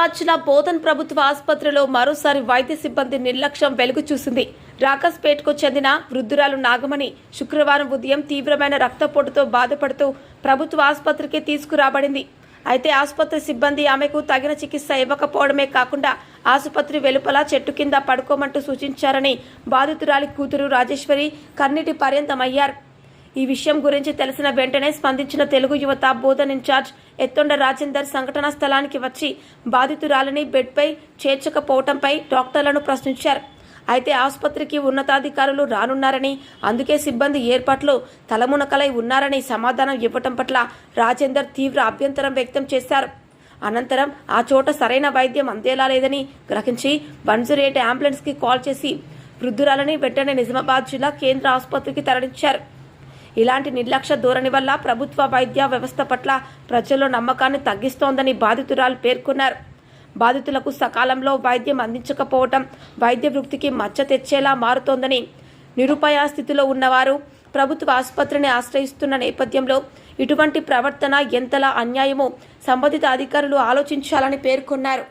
నిజామాబాద్ జిల్లా బోధన్ ప్రభుత్వ ఆసుపత్రిలో మరోసారి వైద్య సిబ్బంది నిర్లక్ష్యం వెలుగు చూసింది. రాకస్పేట్కు చెందిన వృద్ధురాలు నాగమణి శుక్రవారం ఉదయం తీవ్రమైన రక్తపోటుతో బాధపడుతూ ప్రభుత్వ ఆసుపత్రికి తీసుకురాబడింది. అయితే ఆసుపత్రి సిబ్బంది ఆమెకు తగిన చికిత్స ఇవ్వకపోవడమే కాకుండా ఆసుపత్రి వెలుపల చెట్టు కింద పడుకోమంటూ సూచించారని బాధితురాలి కూతురు రాజేశ్వరి కన్నీటి పర్యంతమయ్యారు. ఈ విషయం గురించి తెలిసిన వెంటనే స్పందించిన తెలుగు యువత బోధన్ ఇన్ఛార్జ్ ఎత్తొండ రాజేందర్ సంఘటనా స్థలానికి వచ్చి బాధితురాలిని బెడ్పై చేర్చకపోవడంపై డాక్టర్లను ప్రశ్నించారు. అయితే ఆసుపత్రికి ఉన్నతాధికారులు రానున్నారని, అందుకే సిబ్బంది ఏర్పాట్లు తలమునకలై ఉన్నారని సమాధానం ఇవ్వటం పట్ల రాజేందర్ తీవ్ర అభ్యంతరం వ్యక్తం చేశారు. అనంతరం ఆ చోట సరైన వైద్యం అందేలా లేదని గ్రహించి 108 అంబులెన్స్కి కాల్ చేసి వృద్ధురాలని వెంటనే నిజామాబాద్ జిల్లా కేంద్ర ఆసుపత్రికి తరలించారు. ఇలాంటి నిర్లక్ష్య ధోరణి వల్ల ప్రభుత్వ వైద్య వ్యవస్థ పట్ల ప్రజల్లో నమ్మకాన్ని తగ్గిస్తోందని బాధితురాలు పేర్కొన్నారు. బాధితులకు సకాలంలో వైద్యం అందించకపోవటం వైద్య వృత్తికి మచ్చ తెచ్చేలా మారుతోందని, నిరుపాయ స్థితిలో ఉన్నవారు ప్రభుత్వ ఆసుపత్రిని ఆశ్రయిస్తున్న నేపథ్యంలో ఇటువంటి ప్రవర్తన ఎంతలా అన్యాయమో సంబంధిత అధికారులు ఆలోచించాలని పేర్కొన్నారు.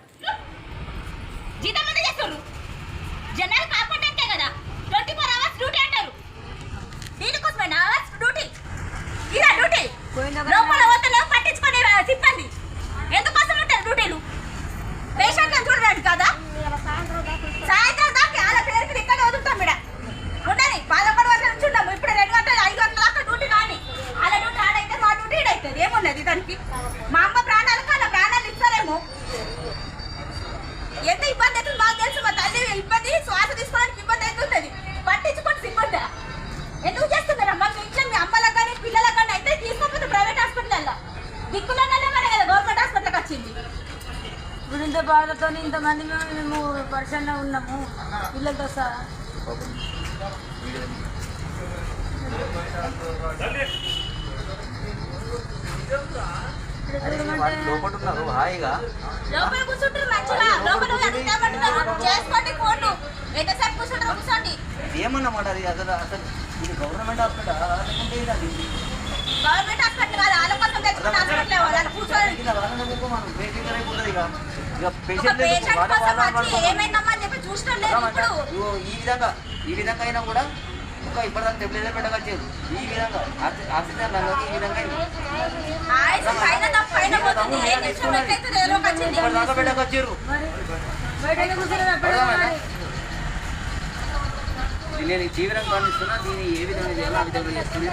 సాయంత్రం దాకా అలా పేరుకి ఇక్కడ వదులుతాం. ఉండని 11 గంటల నుంచి ఉన్నాము. ఇప్పుడు 2 గంటలు 5 గంటల దాకా డ్యూటీ కానీ అలా డ్యూటీ ఆడైతే మా డ్యూటీ ఈడైతుంది. ఏమున్నది దానికి? మా అమ్మ ప్రాణాలకు అలా ప్రాణాలు ఇస్తారేమో. ఎంత ఇబ్బంది అవుతుంది మాకు తెలుసు. మా తల్లి ఇబ్బంది, శ్వాస తీసుకోవడానికి ఇబ్బంది అవుతుంది. పట్టించుకోండి సిబ్బంది ఎందుకు చేస్తున్నారమ్మా? మీ ఇంట్లో మీ అమ్మలకు కానీ పిల్లలకు కానీ అయితే తీసుకోకపోతే ప్రైవేట్ హాస్పిటల్లో దిక్కులనే మన కదా గవర్నమెంట్ హాస్పిటల్కి వచ్చింది. ఇప్పుడు ఇంత బాధతో ఇంతమంది మేము పరిచయంలో ఉన్నాము పిల్లలతో సహా. లోపల కూర్చుంటారు మంచిగా. లోపల చేసుకోండి ఫోన్లు ఎంతసేపు కూర్చుంటారు కూర్చోండి. ఏమన్నమాట అది అసలు ఇది గవర్నమెంట్ హాస్పిటల్ గవర్నమెంట్ హాస్పిటల్ కాదు, వాళ్ళ కోసం తెచ్చుకున్న హాస్పిటల్. వాళ్ళు కూర్చోండి. ఏమైందమ్మా అని చెప్పి చూడటం లేదు. ఇప్పుడు ఈ విధంగా అయినా కూడా ఇంకా ఇప్పటిదాకా టెంపరేచర్ పెట్టగలిగారు. ఈ విధంగా ఆక్సిజన్ రంగకి ఈ విధంగా ఇప్పటిదాకా పెట్టగలిగారు. నేను తీవ్రంగా ఖండిస్తున్నా. దీన్ని ఏ విధంగా చేయాలో ఆ విధంగా చేస్తున్నా.